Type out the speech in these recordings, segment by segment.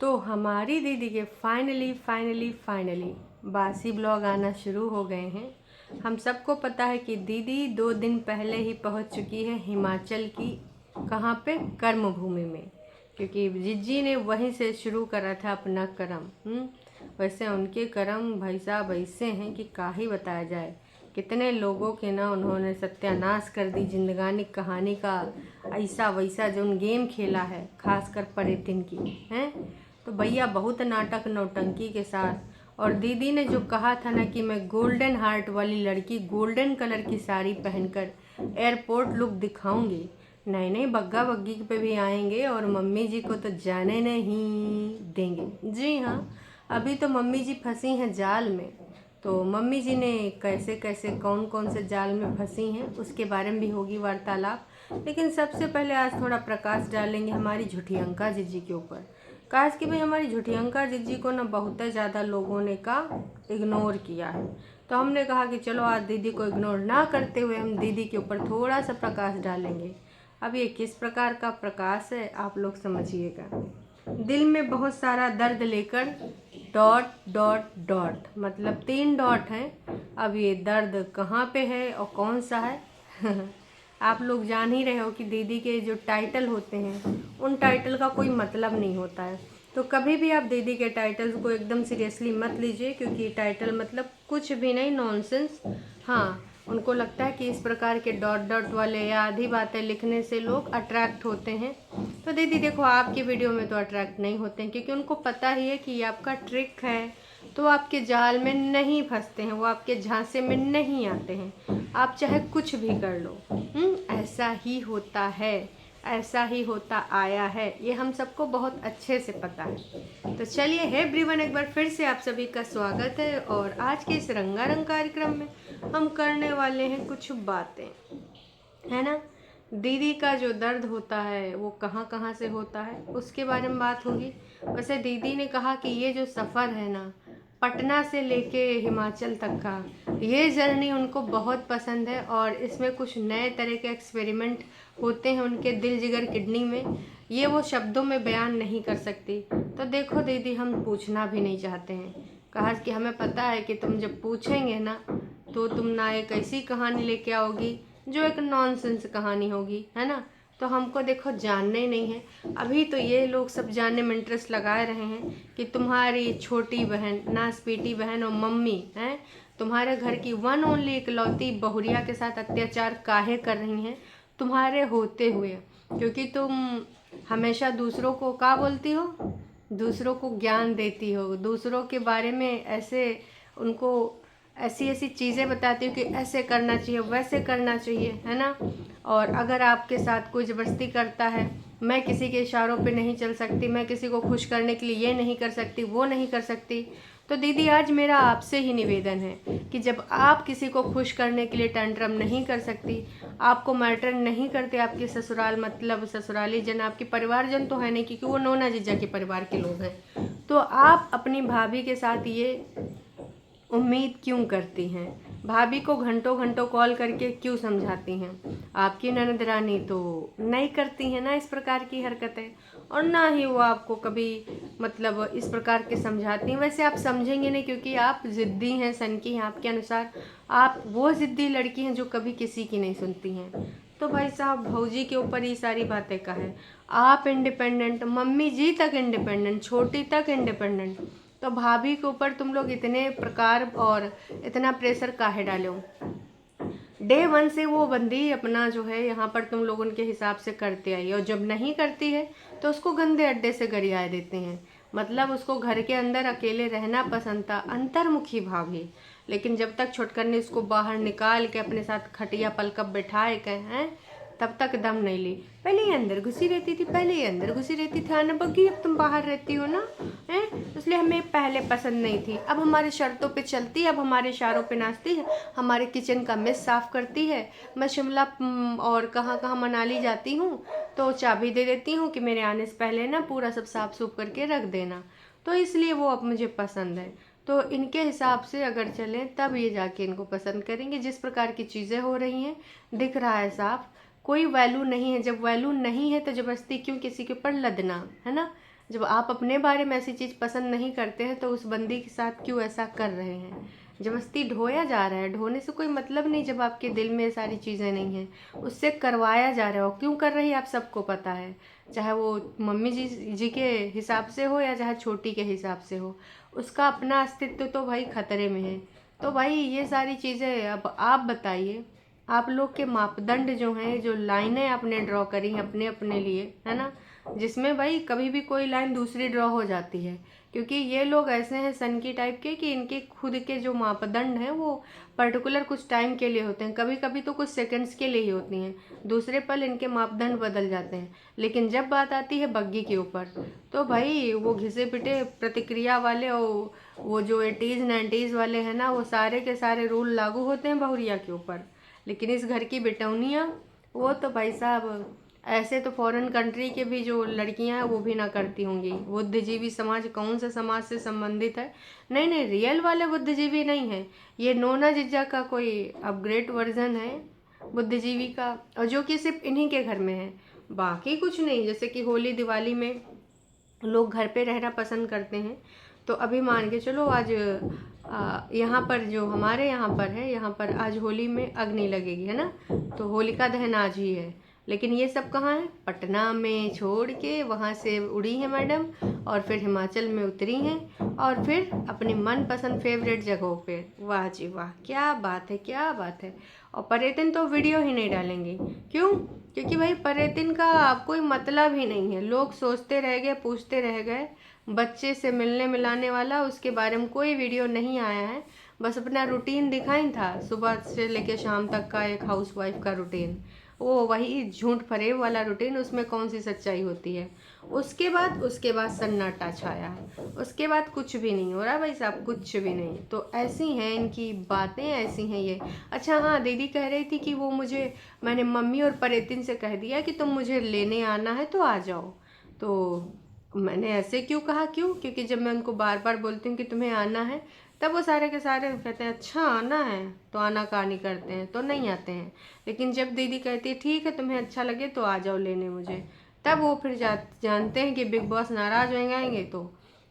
तो हमारी दीदी के फाइनली बासी ब्लॉग आना शुरू हो गए हैं। हम सबको पता है कि दीदी 2 दिन पहले ही पहुंच चुकी है हिमाचल की, कहाँ पे, कर्म भूमि में, क्योंकि जिज्जी ने वहीं से शुरू करा था अपना कर्म। वैसे उनके कर्म भाई साहब ऐसे हैं कि क्या ही बताया जाए। कितने लोगों के ना उन्होंने सत्यानाश कर दी जिंदगानी कहानी का, ऐसा वैसा जो उन गेम खेला है, खासकर परेतिन की हैं। तो भैया बहुत नाटक नौटंकी के साथ, और दीदी ने जो कहा था ना कि मैं गोल्डन हार्ट वाली लड़की गोल्डन कलर की साड़ी पहनकर एयरपोर्ट लुक दिखाऊंगी, नए नए बग्गा बग्गी पे भी आएंगे और मम्मी जी को तो जाने नहीं देंगे। जी हाँ, अभी तो मम्मी जी फंसी हैं जाल में। तो मम्मी जी ने कैसे कैसे कौन कौन से जाल में फंसी हैं उसके बारे में भी होगी वार्तालाप। लेकिन सबसे पहले आज थोड़ा प्रकाश डालेंगे हमारी झुठियंका जीजी के ऊपर। काश कि भाई हमारी झुठियंका जीजी को ना बहुत ज़्यादा लोगों ने का इग्नोर किया है। तो हमने कहा कि चलो आज दीदी को इग्नोर ना करते हुए हम दीदी के ऊपर थोड़ा सा प्रकाश डालेंगे। अब ये किस प्रकार का प्रकाश है आप लोग समझिएगा। दिल में बहुत सारा दर्द लेकर डॉट डॉट डॉट, मतलब 3 डॉट हैं। अब ये दर्द कहाँ पे है और कौन सा है आप लोग जान ही रहे हो कि दीदी के जो टाइटल होते हैं उन टाइटल का कोई मतलब नहीं होता है। तो कभी भी आप दीदी के टाइटल्स को एकदम सीरियसली मत लीजिए, क्योंकि टाइटल मतलब कुछ भी नहीं, नॉनसेंस। हाँ, उनको लगता है कि इस प्रकार के डॉट डॉट वाले या आधी बातें लिखने से लोग अट्रैक्ट होते हैं। तो दीदी देखो, आपकी वीडियो में तो अट्रैक्ट नहीं होते हैं, क्योंकि उनको पता ही है कि ये आपका ट्रिक है। तो आपके जाल में नहीं फंसते हैं, वो आपके झांसे में नहीं आते हैं। आप चाहे कुछ भी कर लो, ऐसा ही होता है, ऐसा ही होता आया है, ये हम सबको बहुत अच्छे से पता है। तो चलिए हे एवरीवन, एक बार फिर से आप सभी का स्वागत है। और आज के इस रंगारंग कार्यक्रम में हम करने वाले हैं कुछ बातें, है ना। दीदी का जो दर्द होता है वो कहाँ कहाँ से होता है उसके बारे में बात होगी। वैसे दीदी ने कहा कि ये जो सफ़र है ना, पटना से लेके हिमाचल तक का, ये जर्नी उनको बहुत पसंद है और इसमें कुछ नए तरह के एक्सपेरिमेंट होते हैं उनके दिल जिगर किडनी में। ये वो शब्दों में बयान नहीं कर सकती। तो देखो दीदी, हम पूछना भी नहीं चाहते हैं। कहा कि हमें पता है कि तुम जब पूछेंगे ना तो तुम ना एक ऐसी कहानी लेके आओगी जो एक नॉनसेंस कहानी होगी, है ना। तो हमको देखो जानने ही नहीं है। अभी तो ये लोग सब जानने में इंटरेस्ट लगाए रहे हैं कि तुम्हारी छोटी बहन, नासपीटी बहन और मम्मी हैं, तुम्हारे घर की वन ओनली इकलौती बहुरिया के साथ अत्याचार काहे कर रही हैं तुम्हारे होते हुए। क्योंकि तुम हमेशा दूसरों को क्या बोलती हो, दूसरों को ज्ञान देती हो, दूसरों के बारे में ऐसे उनको ऐसी ऐसी चीज़ें बताती हो कि ऐसे करना चाहिए, वैसे करना चाहिए, है ना। और अगर आपके साथ कोई ज़बरदस्ती करता है, मैं किसी के इशारों पे नहीं चल सकती, मैं किसी को खुश करने के लिए ये नहीं कर सकती, वो नहीं कर सकती। तो दीदी आज मेरा आपसे ही निवेदन है कि जब आप किसी को खुश करने के लिए टैंट्रम नहीं कर सकती, आपको मैटर नहीं करते आपके ससुराल, मतलब ससुराली जन, आपके परिवारजन तो है नहीं क्योंकि वो नोना जीजा के परिवार के लोग हैं, तो आप अपनी भाभी के साथ ये उम्मीद क्यों करती हैं? भाभी को घंटों घंटों कॉल करके क्यों समझाती हैं? आपकी ननद रानी तो नहीं करती हैं ना इस प्रकार की हरकतें, और ना ही वो आपको कभी मतलब इस प्रकार के समझाती हैं। वैसे आप समझेंगे नहीं क्योंकि आप ज़िद्दी हैं, सनकी हैं, आपके अनुसार आप वो ज़िद्दी लड़की हैं जो कभी किसी की नहीं सुनती हैं। तो भाई साहब, भौजी के ऊपर ये सारी बातें का है। आप इंडिपेंडेंट, मम्मी जी तक इंडिपेंडेंट, छोटी तक इंडिपेंडेंट, तो भाभी के ऊपर तुम लोग इतने प्रकार और इतना प्रेशर काहे डालो? डे वन से वो बंदी अपना जो है यहाँ पर तुम लोग उनके हिसाब से करते आई, और जब नहीं करती है तो उसको गंदे अड्डे से गरिया देते हैं। मतलब उसको घर के अंदर अकेले रहना पसंद था, अंतर्मुखी भाभी। लेकिन जब तक छोटकर ने उसको बाहर निकाल के अपने साथ खटिया पलकप बैठाए के हैं, तब तक दम नहीं ली। पहले ही अंदर घुसी रहती थी, पहले ही अंदर घुसी रहती थी, आना बग्गी अब तुम बाहर रहती हो ना, हैं, इसलिए हमें पहले पसंद नहीं थी, अब हमारे शर्तों पे चलती है, अब हमारे इशारों पे नाचती है, हमारे किचन का मेस साफ़ करती है। मैं शिमला और कहाँ कहाँ मनाली जाती हूँ तो चाबी दे देती हूँ कि मेरे आने से पहले ना पूरा सब साफ़ सूफ करके रख देना। तो इसलिए वो अब मुझे पसंद है। तो इनके हिसाब से अगर चलें तब ये जाके इनको पसंद करेंगे। जिस प्रकार की चीज़ें हो रही हैं दिख रहा है साफ, कोई वैल्यू नहीं है। जब वैल्यू नहीं है तो ज़बरदस्ती क्यों किसी के ऊपर लदना, है ना। जब आप अपने बारे में ऐसी चीज़ पसंद नहीं करते हैं तो उस बंदी के साथ क्यों ऐसा कर रहे हैं? जबरदस्ती ढोया जा रहा है, ढोने से कोई मतलब नहीं जब आपके दिल में सारी चीज़ें नहीं हैं, उससे करवाया जा रहा है। क्यों कर रही है आप सबको पता है, चाहे वो मम्मी जी के हिसाब से हो या चाहे छोटी के हिसाब से हो, उसका अपना अस्तित्व तो भाई खतरे में है। तो भाई ये सारी चीज़ें अब आप बताइए, आप लोग के मापदंड जो हैं, जो लाइनें आपने ड्रॉ करी हैं अपने अपने लिए, है ना, जिसमें भाई कभी भी कोई लाइन दूसरी ड्रॉ हो जाती है, क्योंकि ये लोग ऐसे हैं सनकी टाइप के कि इनके खुद के जो मापदंड हैं वो पर्टिकुलर कुछ टाइम के लिए होते हैं, कभी कभी तो कुछ सेकंड्स के लिए ही होती हैं, दूसरे पल इनके मापदंड बदल जाते हैं। लेकिन जब बात आती है बग्गी के ऊपर, तो भाई वो घिसे पिटे प्रतिक्रिया वाले और वो जो 80s 90s वाले हैं ना, वो सारे के सारे रूल लागू होते हैं बहुरिया के ऊपर। लेकिन इस घर की बेटौनियाँ, वो तो भाई साहब ऐसे तो फॉरेन कंट्री के भी जो लड़कियां हैं वो भी ना करती होंगी। बुद्धिजीवी समाज कौन से समाज से संबंधित है? नहीं नहीं, रियल वाले बुद्धिजीवी नहीं है, ये नोना जिज्जा का कोई अपग्रेड वर्जन है बुद्धिजीवी का, और जो कि सिर्फ इन्हीं के घर में है, बाकी कुछ नहीं। जैसे कि होली दिवाली में लोग घर पे रहना पसंद करते हैं, तो अभी मान के चलो आज यहाँ पर जो हमारे यहाँ पर है, यहाँ पर आज होली में अग्नि लगेगी, है ना, तो होलिका दहन आज ही है। लेकिन ये सब कहाँ है? पटना में छोड़ के वहाँ से उड़ी हैं मैडम, और फिर हिमाचल में उतरी हैं, और फिर अपनी मनपसंद फेवरेट जगहों पे। वाह जी वाह, क्या बात है, क्या बात है। और पर्यटन तो वीडियो ही नहीं डालेंगे, क्यों? क्योंकि भाई पर्यटन का कोई मतलब ही नहीं है। लोग सोचते रह गए, पूछते रह गए, बच्चे से मिलने मिलाने वाला उसके बारे में कोई वीडियो नहीं आया है। बस अपना रूटीन दिखाई था, सुबह से लेकर शाम तक का एक हाउसवाइफ का रूटीन, वो वही झूठ फरेब वाला रूटीन, उसमें कौन सी सच्चाई होती है? उसके बाद सन्नाटा छाया है, उसके बाद कुछ भी नहीं हो रहा भाई साहब, कुछ भी नहीं। तो ऐसी हैं इनकी बातें, ऐसी हैं ये। अच्छा हाँ, दीदी कह रही थी कि वो मैंने मम्मी और परेतिन से कह दिया कि तुम मुझे लेने आना है तो आ जाओ। तो मैंने ऐसे क्यों कहा, क्यों? क्योंकि जब मैं उनको बार बार बोलती हूँ कि तुम्हें आना है, तब वो सारे के सारे कहते हैं अच्छा आना है, तो आना कहानी करते हैं, तो नहीं आते हैं। लेकिन जब दीदी कहती है ठीक है तुम्हें अच्छा लगे तो आ जाओ लेने मुझे, तब वो फिर जानते हैं कि बिग बॉस नाराज हो जाएंगे। तो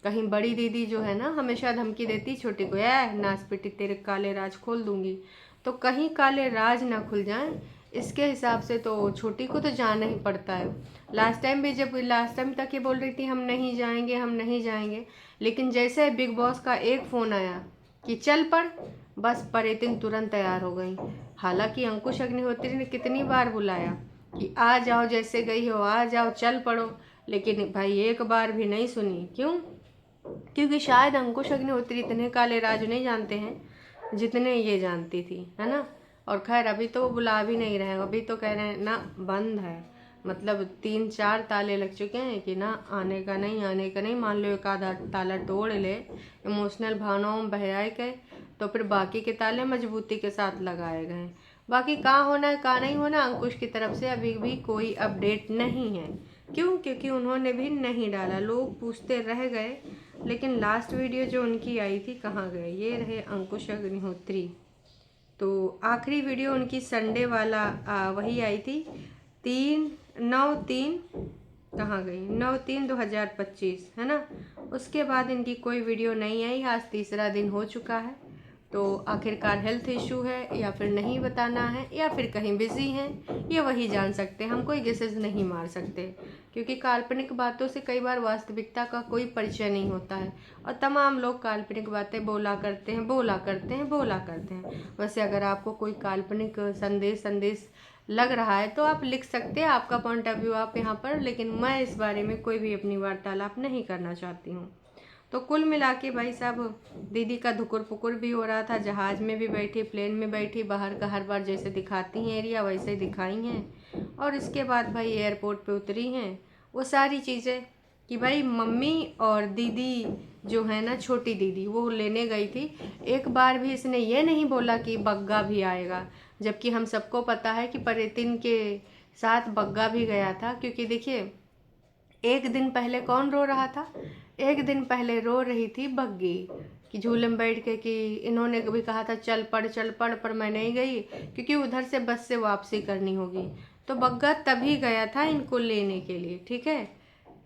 कहीं बड़ी दीदी जो है ना, हमेशा धमकी देती छोटी को, नाच पिटी तेरे काले राज खोल दूंगी, तो कहीं काले राज ना खुल जाएं, इसके हिसाब से तो छोटी को तो जाना ही पड़ता है। लास्ट टाइम तक ये बोल रही थी हम नहीं जाएंगे, हम नहीं जाएंगे, लेकिन जैसे बिग बॉस का एक फ़ोन आया कि चल पड़, बस परेतिन तुरंत तैयार हो गई। हालांकि अंकुश अग्निहोत्री ने कितनी बार बुलाया कि आ जाओ, जैसे गई हो आ जाओ, चल पड़ो, लेकिन भाई एक बार भी नहीं सुनी। क्यों? क्योंकि शायद अंकुश अग्निहोत्री इतने काले राज नहीं जानते हैं जितने ये जानती थी, है ना। और खैर अभी तो बुला भी नहीं रहे हैं, अभी तो कह रहे हैं ना बंद है, मतलब 3-4 ताले लग चुके हैं कि ना आने का नहीं, आने का नहीं। मान लो एक आधा ताला तोड़ ले इमोशनल भावनाओं में बहराए गए, तो फिर बाकी के ताले मजबूती के साथ लगाए गए। बाकी कहाँ होना है कहाँ नहीं होना, अंकुश की तरफ से अभी भी कोई अपडेट नहीं है। क्यों? क्योंकि उन्होंने भी नहीं डाला, लोग पूछते रह गए। लेकिन लास्ट वीडियो जो उनकी आई थी कहाँ गए? ये रहे अंकुश अग्निहोत्री। तो आखिरी वीडियो उनकी संडे वाला वही आई थी, 3/9/3, कहाँ गई? 9/3/2025, है ना। उसके बाद इनकी कोई वीडियो नहीं आई, आज तीसरा दिन हो चुका है। तो आखिरकार हेल्थ इशू है या फिर नहीं बताना है या फिर कहीं बिजी हैं, ये वही जान सकते हैं, हम कोई गेसेस नहीं मार सकते, क्योंकि काल्पनिक बातों से कई बार वास्तविकता का कोई परिचय नहीं होता है, और तमाम लोग काल्पनिक बातें बोला करते हैं, बोला करते हैं, बोला करते हैं। वैसे अगर आपको कोई काल्पनिक संदेश लग रहा है तो आप लिख सकते हैं, आपका पॉइंट ऑफ व्यू आप यहाँ पर, लेकिन मैं इस बारे में कोई भी अपनी वार्तालाप नहीं करना चाहती हूँ। तो कुल मिला के भाई साहब दीदी का धुकुर पुकुर भी हो रहा था, जहाज़ में भी बैठी, प्लेन में बैठी, बाहर का हर बार जैसे दिखाती हैं एरिया वैसे दिखाई हैं, और इसके बाद भाई एयरपोर्ट पे उतरी हैं। वो सारी चीज़ें कि भाई मम्मी और दीदी जो है ना, छोटी दीदी, वो लेने गई थी, एक बार भी इसने ये नहीं बोला कि बग्गा भी आएगा, जबकि हम सबको पता है कि परितिन के साथ बग्गा भी गया था। क्योंकि देखिए एक दिन पहले कौन रो रहा था? एक दिन पहले रो रही थी बग्गी, कि झूले में बैठ के, कि इन्होंने भी कहा था चल पड़ चल पड़, पर मैं नहीं गई क्योंकि उधर से बस से वापसी करनी होगी। तो बग्गा तभी गया था इनको लेने के लिए, ठीक है।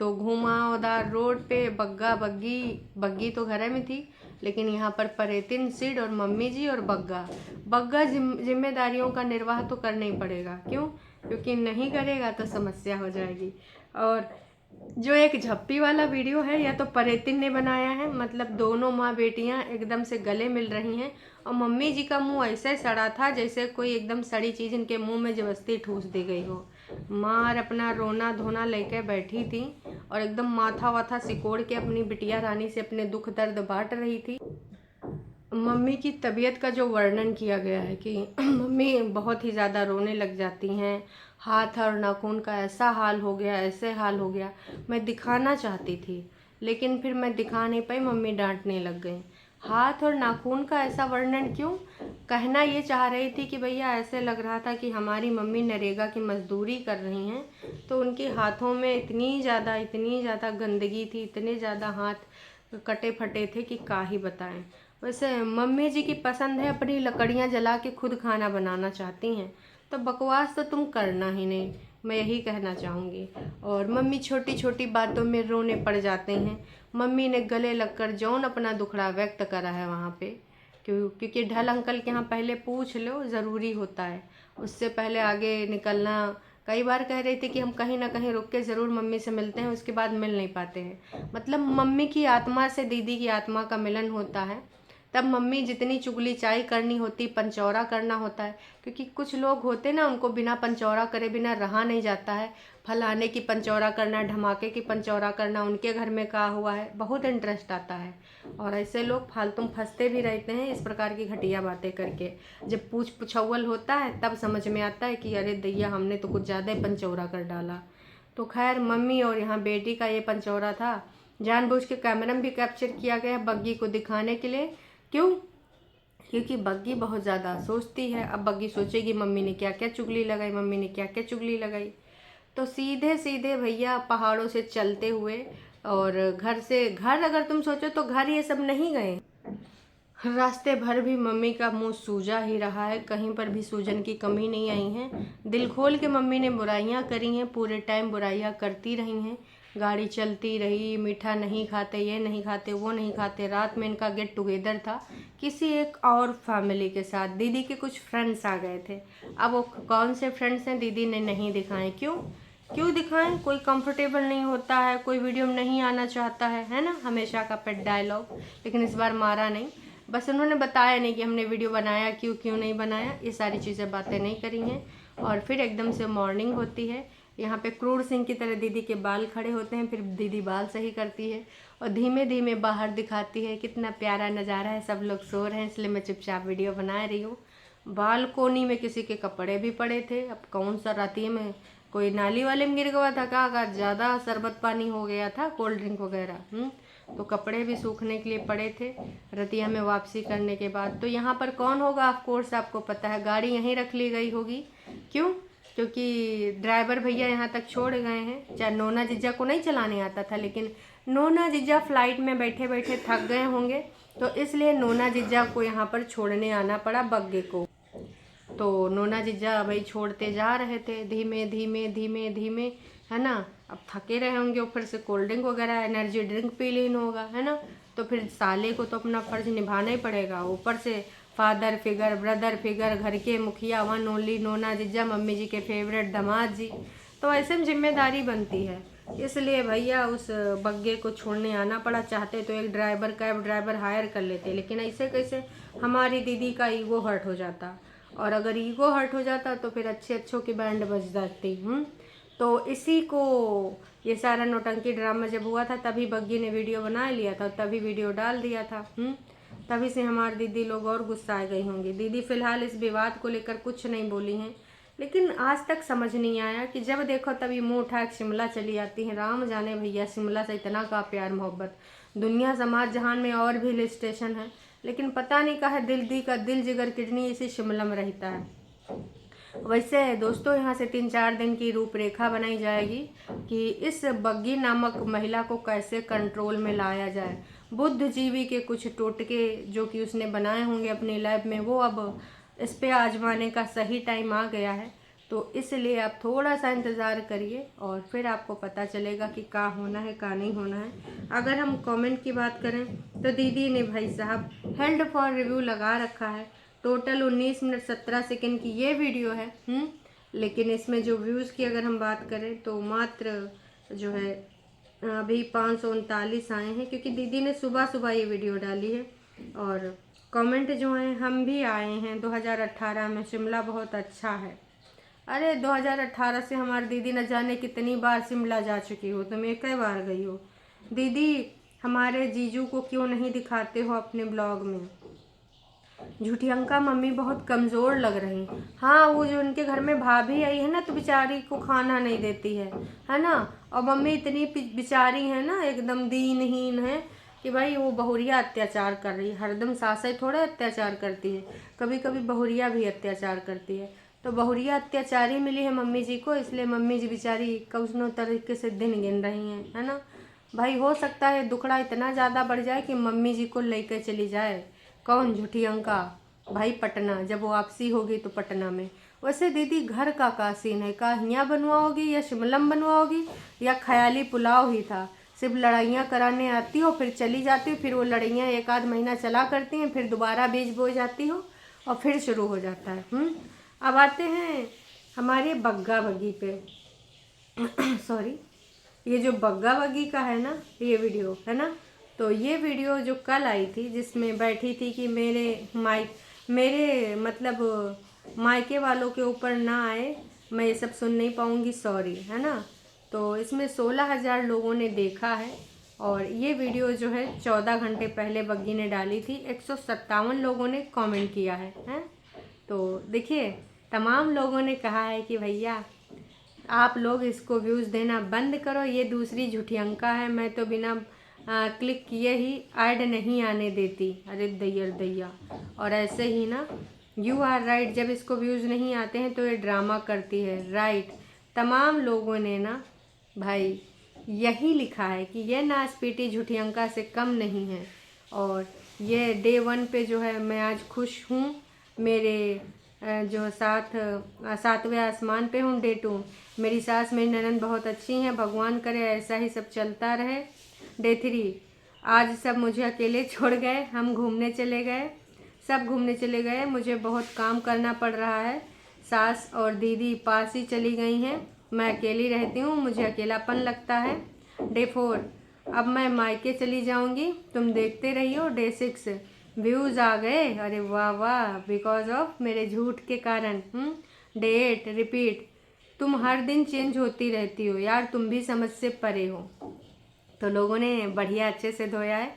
तो घुमावदार रोड पे बग्गी तो घर में थी, लेकिन यहाँ पर परेतिन, सिड और मम्मी जी और बग्गा जिम्मेदारियों का निर्वाह तो करना ही पड़ेगा। क्यों? क्योंकि नहीं करेगा तो समस्या हो जाएगी। और जो एक झप्पी वाला वीडियो है, या तो परेतिन ने बनाया है, मतलब दोनों माँ बेटियाँ एकदम से गले मिल रही हैं और मम्मी जी का मुंह ऐसे सड़ा था जैसे कोई एकदम सड़ी चीज़ इनके मुंह में जबरदस्ती ठूस दी गई हो। माँ अपना रोना धोना लेकर बैठी थी और एकदम माथा वाथा सिकोड़ के अपनी बिटिया रानी से अपने दुख दर्द बांट रही थी। मम्मी की तबीयत का जो वर्णन किया गया है कि मम्मी बहुत ही ज़्यादा रोने लग जाती हैं, हाथ और नाखून का ऐसा हाल हो गया, ऐसे हाल हो गया। मैं दिखाना चाहती थी लेकिन फिर मैं दिखा नहीं पाई, मम्मी डांटने लग गई। हाथ और नाखून का ऐसा वर्णन क्यों? कहना ये चाह रही थी कि भैया ऐसे लग रहा था कि हमारी मम्मी नरेगा की मजदूरी कर रही हैं, तो उनके हाथों में इतनी ज़्यादा गंदगी थी, इतने ज़्यादा हाथ कटे फटे थे कि क्या ही बताएं। वैसे मम्मी जी की पसंद है अपनी लकड़ियाँ जला के खुद खाना बनाना चाहती हैं, तो बकवास तो तुम करना ही नहीं, मैं यही कहना चाहूँगी। और मम्मी छोटी छोटी बातों में रोने पड़ जाते हैं। मम्मी ने गले लगकर जौन अपना दुखड़ा व्यक्त करा है वहाँ पे, क्योंकि ढल अंकल के यहाँ पहले पूछ लो, ज़रूरी होता है, उससे पहले आगे निकलना। कई बार कह रही थी कि हम कहीं ना कहीं रुक के ज़रूर मम्मी से मिलते हैं, उसके बाद मिल नहीं पाते हैं। मतलब मम्मी की आत्मा से दीदी की आत्मा का मिलन होता है, तब मम्मी जितनी चुगली चाई करनी होती, पंचौरा करना होता है। क्योंकि कुछ लोग होते ना, उनको बिना पंचौरा करे बिना रहा नहीं जाता है। फलाने की पंचौरा करना, ढमाके की पंचौरा करना, उनके घर में क्या हुआ है, बहुत इंटरेस्ट आता है। और ऐसे लोग फालतू फंसते भी रहते हैं इस प्रकार की घटिया बातें करके। जब पुछौल होता है तब समझ में आता है कि अरे दैया, हमने तो कुछ ज़्यादा ही पंचौरा कर डाला। तो खैर, मम्मी और यहाँ बेटी का ये पंचौरा था। जानबूझ के कैमरा में भी कैप्चर किया गया बग्गी को दिखाने के लिए। क्यों? क्योंकि बग्गी बहुत ज़्यादा सोचती है। अब बग्गी सोचेगी मम्मी ने क्या क्या चुगली लगाई, मम्मी ने क्या क्या चुगली लगाई। तो सीधे सीधे भैया पहाड़ों से चलते हुए, और घर अगर तुम सोचो तो घर ये सब नहीं गए। रास्ते भर भी मम्मी का मुंह सूजा ही रहा है, कहीं पर भी सूजन की कमी नहीं आई है। दिल खोल के मम्मी ने बुराइयां करी हैं, पूरे टाइम बुराइयां करती रही हैं। गाड़ी चलती रही, मीठा नहीं खाते, ये नहीं खाते, वो नहीं खाते। रात में इनका गेट टुगेदर था किसी एक और फैमिली के साथ। दीदी के कुछ फ्रेंड्स आ गए थे। अब वो कौन से फ्रेंड्स हैं दीदी ने नहीं दिखाए। क्यों दिखाएं? कोई कंफर्टेबल नहीं होता है, कोई वीडियो में नहीं आना चाहता है ना, हमेशा का पेट डायलॉग। लेकिन इस बार मारा नहीं, बस उन्होंने बताया नहीं कि हमने वीडियो बनाया, क्यों नहीं बनाया, ये सारी चीज़ें बातें नहीं करी हैं। और फिर एकदम से मॉर्निंग होती है। यहाँ पे क्रूर सिंह की तरह दीदी के बाल खड़े होते हैं, फिर दीदी बाल सही करती है और धीमे धीमे बाहर दिखाती है। कितना प्यारा नज़ारा है। सब लोग सो रहे हैं इसलिए मैं चुपचाप वीडियो बना रही हूँ। बालकोनी में किसी के कपड़े भी पड़े थे। अब कौन सा राती में कोई नाली वाले में गिर गया था, क्या अगर ज़्यादा शरबत पानी हो गया था, कोल्ड ड्रिंक वगैरह, तो कपड़े भी सूखने के लिए पड़े थे रतिया में वापसी करने के बाद। तो यहाँ पर कौन होगा? ऑफ कोर्स आपको पता है, गाड़ी यहीं रख ली गई होगी। क्यों? क्योंकि ड्राइवर भैया यहाँ तक छोड़ गए हैं। चाहे नोना जीजा को नहीं चलाने आता था, लेकिन नोना जीजा फ्लाइट में बैठे बैठे थक गए होंगे, तो इसलिए नोना जीजा को यहाँ पर छोड़ने आना पड़ा बग्गे को। तो नोना जीजा भाई छोड़ते जा रहे थे धीमे धीमे धीमे धीमे, है ना। अब थके रहे होंगे, ऊपर से कोल्ड ड्रिंक वगैरह एनर्जी ड्रिंक पी लेना होगा, है ना। तो फिर साले को तो अपना फर्ज निभाना ही पड़ेगा। ऊपर से फादर फिगर, ब्रदर फिगर, घर के मुखिया, वन ओनली नोना जीजा, मम्मी जी के फेवरेट दामाद जी, तो ऐसे में जिम्मेदारी बनती है। इसलिए भैया उस बग्गे को छोड़ने आना पड़ा। चाहते तो एक ड्राइवर, कैब ड्राइवर हायर कर लेते, लेकिन ऐसे कैसे, हमारी दीदी का ईगो हर्ट हो जाता। और अगर ईगो हर्ट हो जाता तो फिर अच्छों की बैंड बज जाती। तो इसी को, ये सारा नौटंकी ड्रामा जब हुआ था तभी बग्गी ने वीडियो बना लिया था, तभी वीडियो डाल दिया था। तभी से हमारी दीदी लोग और गुस्सा आ गई होंगी। दीदी फिलहाल इस विवाद को लेकर कुछ नहीं बोली हैं, लेकिन आज तक समझ नहीं आया कि जब देखो तभी मुंह उठा के शिमला चली जाती हैं। राम जाने भैया, शिमला से इतना का प्यार मोहब्बत। दुनिया समाज जहान में और भी हिल स्टेशन है, लेकिन पता नहीं कहा दिल जिगर किडनी इसी शिमला में रहता है। वैसे दोस्तों, यहाँ से 3-4 दिन की रूपरेखा बनाई जाएगी कि इस बग्गी नामक महिला को कैसे कंट्रोल में लाया जाए। बुद्धिजीवी के कुछ टोटके जो कि उसने बनाए होंगे अपनी लैब में, वो अब इस पे आजमाने का सही टाइम आ गया है। तो इसलिए आप थोड़ा सा इंतज़ार करिए और फिर आपको पता चलेगा कि क्या होना है क्या नहीं होना है। अगर हम कमेंट की बात करें तो दीदी ने भाई साहब हेल्ड फॉर रिव्यू लगा रखा है। टोटल 19 मिनट 17 सेकंड की ये वीडियो है। लेकिन इसमें जो व्यूज़ की अगर हम बात करें तो मात्र जो है अभी 539 आए हैं, क्योंकि दीदी ने सुबह सुबह ये वीडियो डाली है। और कमेंट जो हैं, हम भी आए हैं 2018 में, शिमला बहुत अच्छा है। अरे 2018 से हमारी दीदी न जाने कितनी बार शिमला जा चुकी हो, तुम एक ही बार गई हो। दीदी हमारे जीजू को क्यों नहीं दिखाते हो अपने ब्लॉग में? झूठी अंका मम्मी बहुत कमज़ोर लग रही। हाँ, वो जो उनके घर में भाभी आई है ना, तो बेचारी को खाना नहीं देती है ना। और मम्मी इतनी बेचारी है ना, एकदम दीनहीन है कि भाई वो बहुरिया अत्याचार कर रही है। हरदम सासें थोड़े अत्याचार करती है, कभी कभी बहुरिया भी अत्याचार करती है। तो बहुरिया अत्याचारी मिली है मम्मी जी को, इसलिए मम्मी जी बेचारी कौनो तरीके से दिन गिन रही हैं, है ना। भाई हो सकता है दुखड़ा इतना ज़्यादा बढ़ जाए कि मम्मी जी को लेकर चली जाए। कौन? झूठी अंका भाई पटना, जब वापसी होगी तो पटना में। वैसे दीदी घर का सीन है? का हियाँ बनवाओगी या शिमलम बनवाओगी या ख्याली पुलाव ही था? सिर्फ लड़ाइयाँ कराने आती हो, फिर चली जाती हो, फिर वो लड़ाइयाँ एक आध महीना चला करती हैं, फिर दोबारा बीज बो जाती हो और फिर शुरू हो जाता है। अब आते हैं हमारे बग्गा बग्गी पे। सॉरी, ये जो बग्गा बग्गी का है ना ये वीडियो, है ना, तो ये वीडियो जो कल आई थी जिसमें बैठी थी कि मेरे मतलब मायके वालों के ऊपर ना आए, मैं ये सब सुन नहीं पाऊँगी, सॉरी, है ना। तो इसमें 16,000 लोगों ने देखा है और ये वीडियो जो है 14 घंटे पहले बग्गी ने डाली थी। 157 लोगों ने कमेंट किया है। तो देखिए, तमाम लोगों ने कहा है कि भैया आप लोग इसको व्यूज़ देना बंद करो, ये दूसरी झूठी अंका है, मैं तो बिना क्लिक किए ही ऐड नहीं आने देती। अरे दैया। और ऐसे ही ना, यू आर राइट, जब इसको व्यूज़ नहीं आते हैं तो ये ड्रामा करती है, राइट। तमाम लोगों ने ना भाई यही लिखा है कि ये नासपीटी झूठी अंका से कम नहीं है। और ये डे 1 पे जो है मैं आज खुश हूँ, मेरे जो सातवें आसमान पे हूँ। डे 2 मेरी सास मेरी ननद बहुत अच्छी हैं, भगवान करे ऐसा ही सब चलता रहे। डे 3 आज सब मुझे अकेले छोड़ गए, हम घूमने चले गए, सब घूमने चले गए, मुझे बहुत काम करना पड़ रहा है। सास और दीदी पास ही चली गई हैं, मैं अकेली रहती हूँ, मुझे अकेलापन लगता है। डे 4 अब मैं मायके चली जाऊँगी, तुम देखते रहियो। डे 6 व्यूज़ आ गए, अरे वाह, बिकॉज ऑफ मेरे झूठ के कारण। डे 8 रिपीट, तुम हर दिन चेंज होती रहती हो यार, तुम भी समझ से परे हो। तो लोगों ने बढ़िया अच्छे से धोया है।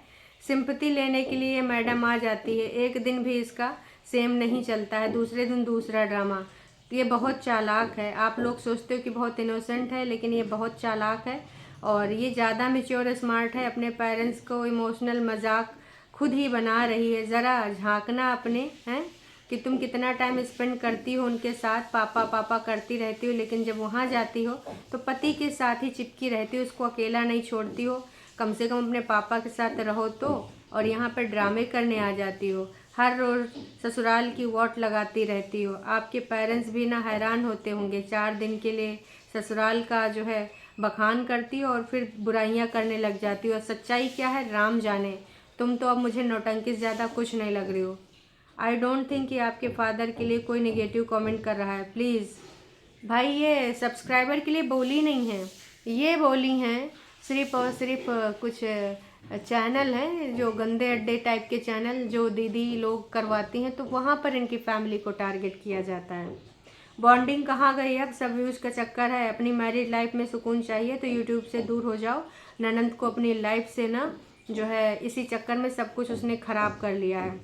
सिंपैथी लेने के लिए मैडम आ जाती है, एक दिन भी इसका सेम नहीं चलता है, दूसरे दिन दूसरा ड्रामा। ये बहुत चालाक है, आप लोग सोचते हो कि बहुत इनोसेंट है, लेकिन ये बहुत चालाक है और ये ज़्यादा मैच्योर स्मार्ट है। अपने पेरेंट्स को इमोशनल मजाक खुद ही बना रही है। ज़रा झांकना अपने, हैं कि तुम कितना टाइम स्पेंड करती हो उनके साथ, पापा पापा करती रहती हो, लेकिन जब वहाँ जाती हो तो पति के साथ ही चिपकी रहती हो, उसको अकेला नहीं छोड़ती हो। कम से कम अपने पापा के साथ रहो तो। और यहाँ पर ड्रामे करने आ जाती हो, हर रोज़ ससुराल की वोट लगाती रहती हो। आपके पेरेंट्स भी ना हैरान होते होंगे, 4 दिन के लिए ससुराल का जो है बखान करती हो और फिर बुराइयाँ करने लग जाती हो। और सच्चाई क्या है राम जाने। तुम तो अब मुझे नौटंकी से ज़्यादा कुछ नहीं लग रही हो। आई डोंट थिंक कि आपके फादर के लिए कोई नेगेटिव कमेंट कर रहा है। प्लीज़ भाई, ये सब्सक्राइबर के लिए बोली नहीं है, ये बोली हैं सिर्फ और सिर्फ कुछ चैनल हैं जो गंदे अड्डे टाइप के चैनल जो दीदी लोग करवाती हैं, तो वहाँ पर इनकी फैमिली को टारगेट किया जाता है। बॉन्डिंग कहाँ गई? अब सब व्यूज़ का चक्कर है। अपनी मैरिड लाइफ में सुकून चाहिए तो यूट्यूब से दूर हो जाओ। ननंद को अपनी लाइफ से ना जो है इसी चक्कर में सब कुछ उसने ख़राब कर लिया है।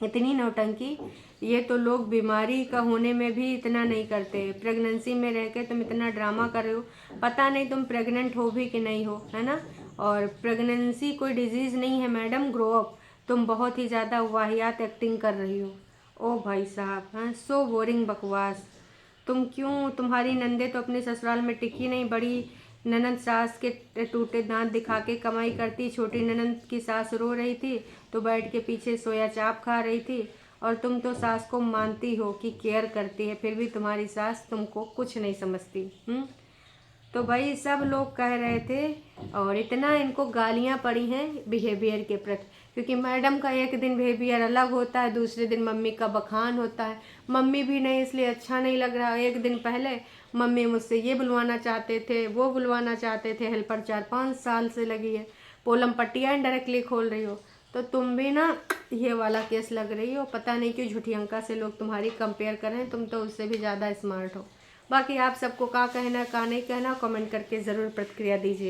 इतनी नौटंकी, ये तो लोग बीमारी का होने में भी इतना नहीं करते। प्रेगनेंसी में रह के तुम इतना ड्रामा कर रहे हो, पता नहीं तुम प्रेग्नेंट हो भी कि नहीं हो, है ना। और प्रेगनेंसी कोई डिजीज़ नहीं है मैडम, ग्रो अप। तुम बहुत ही ज़्यादा वाहियात एक्टिंग कर रही हो। ओ भाई साहब, हाँ, सो बोरिंग बकवास। तुम क्यों, तुम्हारी नंदे तो अपने ससुराल में टिकी नहीं। बड़ी ननंद सास के टूटे दांत दिखा के कमाई करती, छोटी ननंद की सास रो रही थी तो बैठ के पीछे सोया चाप खा रही थी। और तुम तो सास को मानती हो कि केयर करती है, फिर भी तुम्हारी सास तुमको कुछ नहीं समझती। तो भाई सब लोग कह रहे थे और इतना इनको गालियाँ पड़ी हैं बिहेवियर के प्रति, क्योंकि मैडम का एक दिन बिहेवियर अलग होता है, दूसरे दिन मम्मी का बखान होता है। मम्मी भी नहीं, इसलिए अच्छा नहीं लग रहा। एक दिन पहले मम्मी मुझसे ये बुलवाना चाहते थे, वो बुलवाना चाहते थे, हेल्पर 4-5 साल से लगी है, पोलम पट्टियाँ डायरेक्टली खोल रही हो। तो तुम भी ना ये वाला केस लग रही हो। पता नहीं क्यों झूठी अंका से लोग तुम्हारी कंपेयर कर रहे हैं, तुम तो उससे भी ज़्यादा स्मार्ट हो। बाकी आप सबको क्या कहना क्या नहीं कहना कमेंट करके ज़रूर प्रतिक्रिया दीजिए।